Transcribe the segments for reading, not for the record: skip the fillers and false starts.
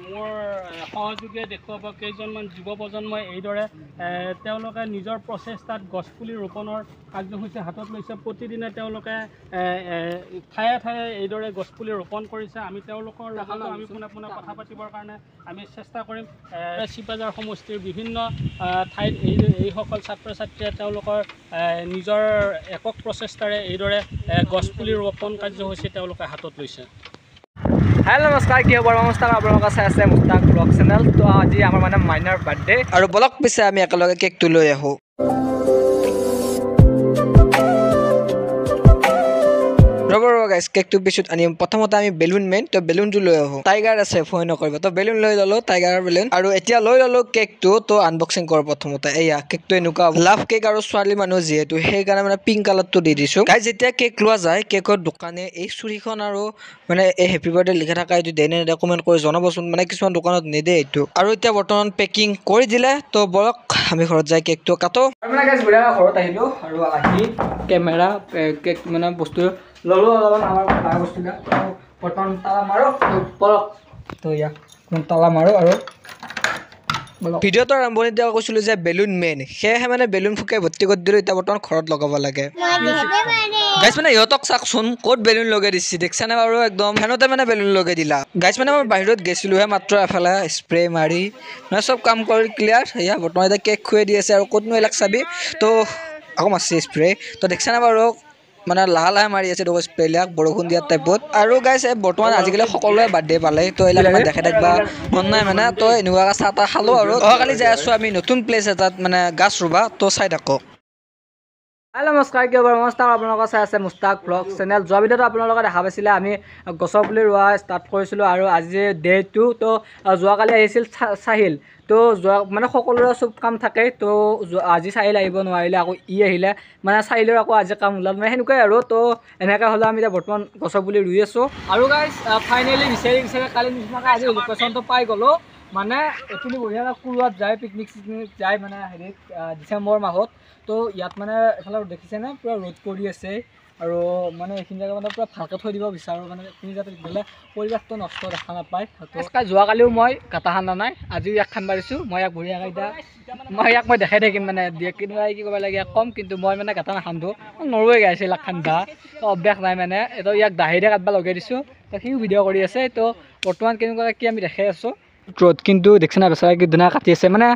মোৰ সহযোগীয়ে দেখুৱাব কেইজনমান যুৱ প্ৰজন্মই এইদৰে তেওঁলোকে নিজৰ প্ৰচেষ্টাত গছপুলি ৰোপণৰ কাৰ্যসূচী হাতত লৈছে। প্ৰতিদিনে তেওঁলোকে ঠায়ে ঠায়ে এইদৰে গছপুলি ৰোপণ কৰিছে। আমি তেওঁলোকৰ লগতো আমি পোনে পোনে কথা পাতিবৰ কাৰণে আমি চেষ্টা কৰিম। চিপাঝাৰ সমষ্টিৰ বিভিন্ন ঠাইত এইসকল ছাত্ৰ ছাত্ৰীয়ে তেওঁলোকৰ নিজৰ একক প্ৰচেষ্টাৰে এইদৰে গছপুলি ৰোপণ কাৰ্যসূচী তেওঁলোকে হাতত লৈছে। হেল্ল' নমস্কাৰ, কি খবৰ? নমস্কাৰ, আপোনালোকৰ চাই আছে মুস্তাক ব্লগ চেনেল। তো আজি আমাৰ মানে মাইনাৰ বাৰ্থডে আৰু বলক পিছে আমি একেলগে কেকটো লৈ আহোঁ। ৰ'ব গাইছ, কেকটো পিছত আনিম। প্ৰথমতে আমি বেলুন মেইন, তো বেলুনটো লৈ আহোঁ। টাইগাৰ আছে, ভয় নকৰিব। তো বেলুন লৈ ল'লোঁ, টাইগাৰৰ বেলুন। আৰু এতিয়া লৈ ল'লোঁ কেকটো, তো আনবক্সিং কৰোঁ প্ৰথমতে। এয়া কেকটো এনেকুৱা লাভ কেক, আৰু ছোৱালী মানুহ যিহেতু সেইকাৰণে মানে পিংক কালাৰটো দি দিছোঁ। গাইছ, যেতিয়া কেক লোৱা যায়, কেকৰ দোকানে এই চুৰিখন আৰু মানে এই হেপী বাৰ্থডে লিখা থকা এইটো দেই নে নেদে কমেণ্ট কৰি জনাবচোন। মানে কিছুমান দোকানত নেদে এইটো। আৰু এতিয়া বৰ্তমান পেকিং কৰি দিলে, তো বলক আমি ঘৰত যাই কেকটো কাটো। আৰু মানে গাইছ বঢ়িয়া ঘৰত আহিলোঁ, আৰু আহি কেমেৰা কেক মানে বস্তু ল'লোঁ অলপমান আমাৰ খোৱা বস্তুবিলাক। বৰ্তমান তালা মাৰোঁ, বলক। তো ইয়াক তালা মাৰোঁ আৰু ভিডিঅ'টো আৰম্ভণিতে কৈছিলোঁ যে বেলুন মেইন, সেয়েহে মানে বেলুন ফুকাই ভৰ্তি কৰি দিলোঁ। এতিয়া বৰ্তমান ঘৰত লগাব লাগে। গাইছ মানে ইহঁতক চাওকচোন ক'ত বেলুন লগাই দিছে, দেখিছানে বাৰু? একদম ফেনতে মানে বেলুন লগাই দিলা। গাইছ মানে মই বাহিৰত গৈছিলোঁহে মাত্ৰ, এফালে স্প্ৰে মাৰি মানে চব কাম কৰি ক্লিয়াৰ। সেয়া বৰ্তমান এতিয়া কেক খুৱাই দি আছে, আৰু ক'তনো এইবিলাক চাবি। তো আকৌ মাৰছে স্প্ৰে, তো দেখিছানে বাৰু? মানে লাহে লাহে মাৰি আছে স্প্ৰেবিলাক বৰষুণ দিয়াৰ টাইপত। আৰু গাইছ বৰ্তমান আজিকালি সকলোৱে বাৰ্থডে পালে, তো এইবিলাক মানে দেখাই থাকিবা মন নাই মানে। তো এনেকুৱাকৈ চাহ তাহ খালোঁ। আৰু অহাকালি যাই আছোঁ আমি নতুন প্লেচ এটাত মানে গাছ ৰুবা, তো চাই থাকোঁ। হেল্ল' নমস্কাৰ, কি খবৰ? নমস্কাৰ, আপোনালোকৰ চাই আছে মুস্তাক ব্লগ চেনেল। যোৱা ভিডিঅ'টো আপোনালোকে দেখা পাইছিলে, আমি গছৰ পুলি ৰোৱা ষ্টাৰ্ট কৰিছিলোঁ। আৰু আজি ডে 2, তো যোৱাকালি আহিছিল চাহিল। তো যোৱা মানে সকলোৰে চব কাম থাকে, তো আজি চাহিল আহিব নোৱাৰিলে, আকৌ আহিলে মানে চাহিলৰ আকৌ আজি কাম ওলাল, মানে সেনেকুৱাই আৰু। তো এনেকৈ হ'লে আমি এতিয়া বৰ্তমান গছৰ পুলি ৰুই আছোঁ। আৰু গাইছ ফাইনেলি বিচাৰি কালি নিচিনাকৈ আজি লোকেশ্যনটো পাই গ'লোঁ। মানে এইখিনি বঢ়িয়াকৈ কুৰুৱাত যায়, পিকনিক চিকনিক যায় মানে হেৰিত ডিচেম্বৰ মাহত। তো ইয়াত মানে এইফালে দেখিছেনে পূৰা ৰ'দ পৰি আছে, আৰু মানে এইখিনি জেগা মানে পূৰা ভালকৈ থৈ দিব বিচাৰোঁ, মানে এইখিনি যাতে বেলেগ পৰিৱেশটো নষ্ট দেখা নাপায়। যোৱাকালিও মই গাঁটা খান্দা নাই, আজিও ইয়াক খান্দ পাৰিছোঁ। মই ইয়াক বঢ়িয়াকৈ এতিয়া মই দেখাই থাকিম মানে দিয়ে কেনেকুৱা কি কৰিব লাগে ক'ম, কিন্তু মই মানে গাঁটা নাখান্দো, নৰুৱে গাইছে এইবিলাক খান্দা, অভ্যাস নাই মানে। এইটো ইয়াক দাহিৰে কাটবা লগাই দিছোঁ, তো সিও ভিডিঅ' কৰি আছে। তো বৰ্তমান কেনেকুৱাকৈ কি আমি দেখাই আছোঁ ৰ'দ, কিন্তু দেখিছে না বেচাৰা কি ধুনীয়া কাটি আছে। মানে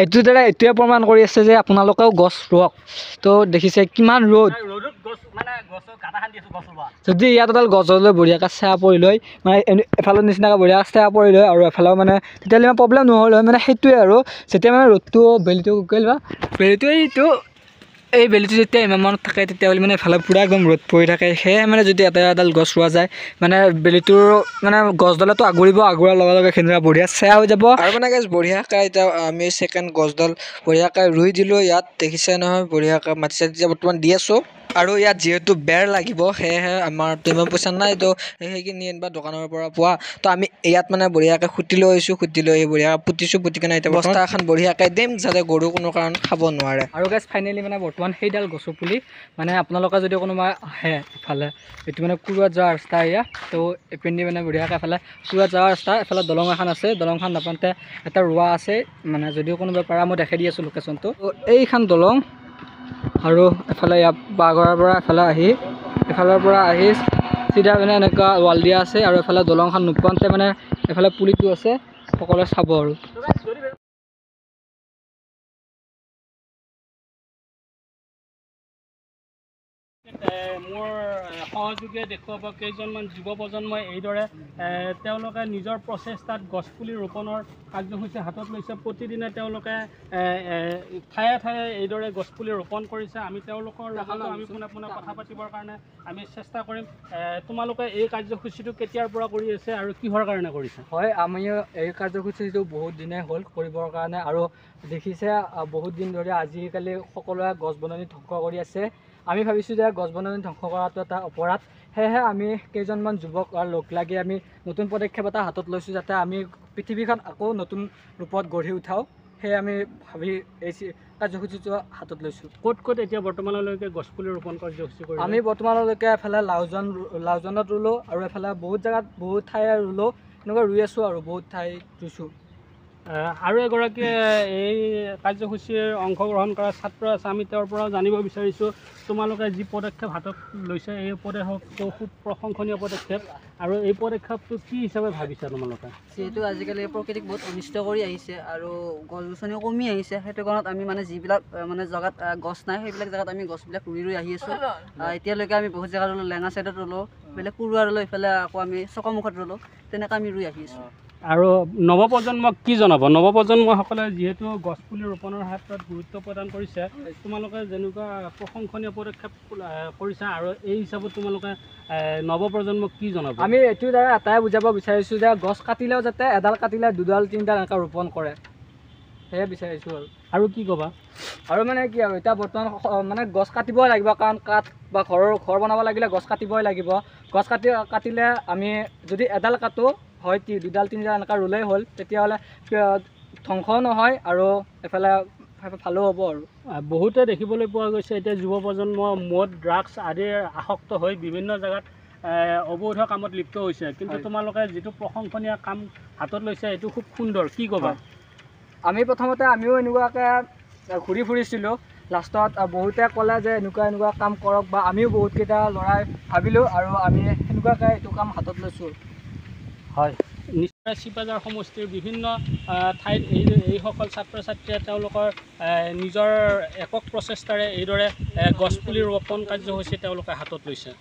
এইটোৰ দ্বাৰা এইটোৱে প্ৰমাণ কৰি আছে যে আপোনালোকেও গছ ৰুৱক। তো দেখিছে কিমান ৰ'দ, যদি ইয়াত এডাল গছ লৈ বঢ়িয়াকৈ ছাঁ পৰি লয়, মানে এফালৰ নিচিনাকৈ বঢ়িয়াকৈ ছাঁ পৰি লয়, আৰু এফালেও মানে তেতিয়াহ'লে ইমান প্ৰব্লেম নহ'ল হয়। মানে সেইটোৱে আৰু যেতিয়া মানে ৰ'দটো বেলিটো এইটো এই বেলিটো যেতিয়া ইমানমানত থাকে, তেতিয়াহ'লে মানে এফালে পূৰা একদম ৰ'দ পৰি থাকে। সেয়ে মানে যদি এটা এডাল গছ ৰোৱা যায়, মানে বেলিটোৰ মানে গছডালতো আগোৱাৰ লগে লগে সেইদিনা বঢ়িয়া ছাঁ হৈ যাব। আৰু মানে গাইছ বঢ়িয়াকৈ এতিয়া আমি ছেকেণ্ড গছডাল বঢ়িয়াকৈ ৰুই দিলোঁ। ইয়াত দেখিছে নহয় বঢ়িয়াকৈ মাটি চাটি বৰ্তমান দি আছোঁ। আৰু ইয়াত যিহেতু বেৰ লাগিব, সেয়েহে আমাৰ ইমান পইচা নাই, তো সেইখিনি আনিবা দোকানৰ পৰা পোৱা। তো আমি ইয়াত মানে বঢ়িয়াকৈ খুটি লৈ আহিছোঁ, খুটি লৈ আহি বঢ়িয়াকৈ পুতিছোঁ। পুতি কিনে এতিয়া বস্তা এখন বঢ়িয়াকৈ দিম, যাতে গৰু কোনো কাৰণ খাব নোৱাৰে। আৰু গাইছ ফাইনেলি মানে বৰ্তমান সেইডাল গছৰ পুলি মানে আপোনালোকে যদি কোনোবা আহে ইফালে, এইটো মানে কুৰুৱাত যোৱা ৰাস্তা এয়া। তো এইপিনে মানে বঢ়িয়াকৈ এফালে কুৰুৱাত যোৱা ৰাস্তা, এফালে দলং এখন আছে, দলংখন নাপাওঁতে এটা ৰোৱা আছে। মানে যদিও কোনোবা পাৰা মই দেখাই দি আছোঁ লোকেশ্যনটো। তো এইখন দলং, আৰু এফালে ইয়াৰ বাগৰৰ পৰা এফালৰ পৰা আহি চিধা মানে এনেকুৱা ৱাল দিয়া আছে, আৰু এফালে দলংখন নোপোৱাওঁতে মানে এফালে পুলিটো আছে, সকলোৱে চাব। আৰু মোৰ সহযোগীয়ে দেখুৱাব কেইজনমান যুৱ প্ৰজন্মই এইদৰে তেওঁলোকে নিজৰ প্ৰচেষ্টাত গছপুলি ৰোপণৰ কাৰ্যসূচী হাতত লৈছে। প্ৰতিদিনে তেওঁলোকে ঠায়ে ঠায়ে এইদৰে গছপুলি ৰোপণ কৰিছে। আমি তেওঁলোকৰ লগতো আমি পোনে পোনে কথা পাতিবৰ কাৰণে আমি চেষ্টা কৰিম। তোমালোকে এই কাৰ্যসূচীটো কেতিয়াৰ পৰা কৰি আছে আৰু কিহৰ কাৰণে কৰিছে? হয়, আমিও এই কাৰ্যসূচীটো বহুত দিনে হ'ল কৰিবৰ কাৰণে, আৰু দেখিছে বহুত দিন ধৰি আজিকালি সকলোৱে গছ বননি ধ্বংস কৰি আছে। আমি ভাবিছোঁ যে গছ বননি ধ্বংস কৰাটো এটা অপৰাধ, সেয়েহে আমি কেইজনমান যুৱক লগ লাগি আমি নতুন পদক্ষেপ এটা হাতত লৈছোঁ, যাতে আমি পৃথিৱীখন আকৌ নতুন ৰূপত গঢ়ি উঠাওঁ। সেয়ে আমি ভাবি এই কাৰ্যসূচীটো হাতত লৈছোঁ। ক'ত ক'ত এতিয়া বৰ্তমানলৈকে গছপুলি ৰোপণ কাৰ্যসূচী কৰিছে? আমি বৰ্তমানলৈকে এফালে লাউজনত ৰুলোঁ, আৰু এফালে বহুত জেগাত বহুত ঠাই ৰুলোঁ। এনেকুৱা ৰুই আছোঁ আৰু বহুত ঠাইত ৰুইছোঁ। আৰু এগৰাকীয়ে এই কাৰ্যসূচীৰ অংশগ্ৰহণ কৰা ছাত্ৰ আছে, আমি তেওঁৰ পৰাও জানিব বিচাৰিছোঁ তোমালোকে যি পদক্ষেপ হাতত লৈছে এই পদক্ষেপটো খুব প্ৰশংসনীয় পদক্ষেপ, আৰু এই পদক্ষেপটো কি হিচাপে ভাবিছা তোমালোকে? যিহেতু আজিকালি প্ৰকৃতিক বহুত অনিষ্ট কৰি আহিছে আৰু গছ গছনিও কমি আহিছে, সেইটো কাৰণত আমি মানে যিবিলাক মানে জেগাত গছ নাই সেইবিলাক জেগাত আমি গছবিলাক ৰুই আহি আছোঁ। এতিয়ালৈকে আমি বহুত জেগাত ৰুলোঁ, লেঙা ছাইডত ৰুলোঁ, বেলেগ কুৰুৱা ৰুলোঁ, ইফালে আকৌ আমি চকমুখত ৰুলোঁ, তেনেকৈ আমি ৰুই আহি আছোঁ। আৰু নৱপ্ৰজন্মক কি জনাব? নৱপ্ৰজন্মসকলে যিহেতু গছপুলি ৰোপণৰ ক্ষেত্ৰত গুৰুত্ব প্ৰদান কৰিছে, তোমালোকে যেনেকুৱা প্ৰশংসনীয় পদক্ষেপ কৰিছা, আৰু এই হিচাপত তোমালোকে নৱপ্ৰজন্মক কি জনাব? আমি এইটোৰ দ্বাৰা এটাই বুজাব বিচাৰিছোঁ যে গছ কাটিলেও যাতে এডাল কাটিলে দুডাল তিনিডাল এনেকৈ ৰোপণ কৰে, সেয়ে বিচাৰিছোঁ। আৰু কি ক'বা? আৰু মানে কি আৰু এতিয়া বৰ্তমান মানে গছ কাটিবই লাগিব, কাৰণ কাঠ বা ঘৰ বনাব লাগিলে গছ কাটিবই লাগিব। গছ কাটিলে আমি যদি এডাল কাটোঁ হয় দুডাল তিনিডাল এনেকৈ ৰুলেই হ'ল, তেতিয়াহ'লে ধ্বংসও নহয় আৰু এফালে ভালো হ'ব। আৰু বহুতে দেখিবলৈ পোৱা গৈছে এতিয়া যুৱ প্ৰজন্ম মদ ড্ৰাগছ আদিৰ আসক্ত হৈ বিভিন্ন জেগাত অবৈধ কামত লিপ্ত হৈছে, কিন্তু তোমালোকে যিটো প্ৰশংসনীয় কাম হাতত লৈছে এইটো খুব সুন্দৰ, কি ক'বা? আমি প্ৰথমতে আমিও এনেকুৱাকৈ ঘূৰি ফুৰিছিলোঁ, লাষ্টত বহুতে ক'লে যে এনেকুৱা কাম কৰক, বা আমিও বহুতকেইটা ল'ৰাই ভাবিলোঁ আৰু আমি সেনেকুৱাকৈ এইটো কাম হাতত লৈছোঁ। হয়, নিশ্চয় চিপাঝাৰ সমষ্টিৰ বিভিন্ন ঠাইত এইসকল ছাত্ৰ ছাত্ৰীয়ে তেওঁলোকৰ নিজৰ একক প্ৰচেষ্টাৰে এইদৰে গছপুলি ৰোপণ কাৰ্যসূচী তেওঁলোকে হাতত লৈছে।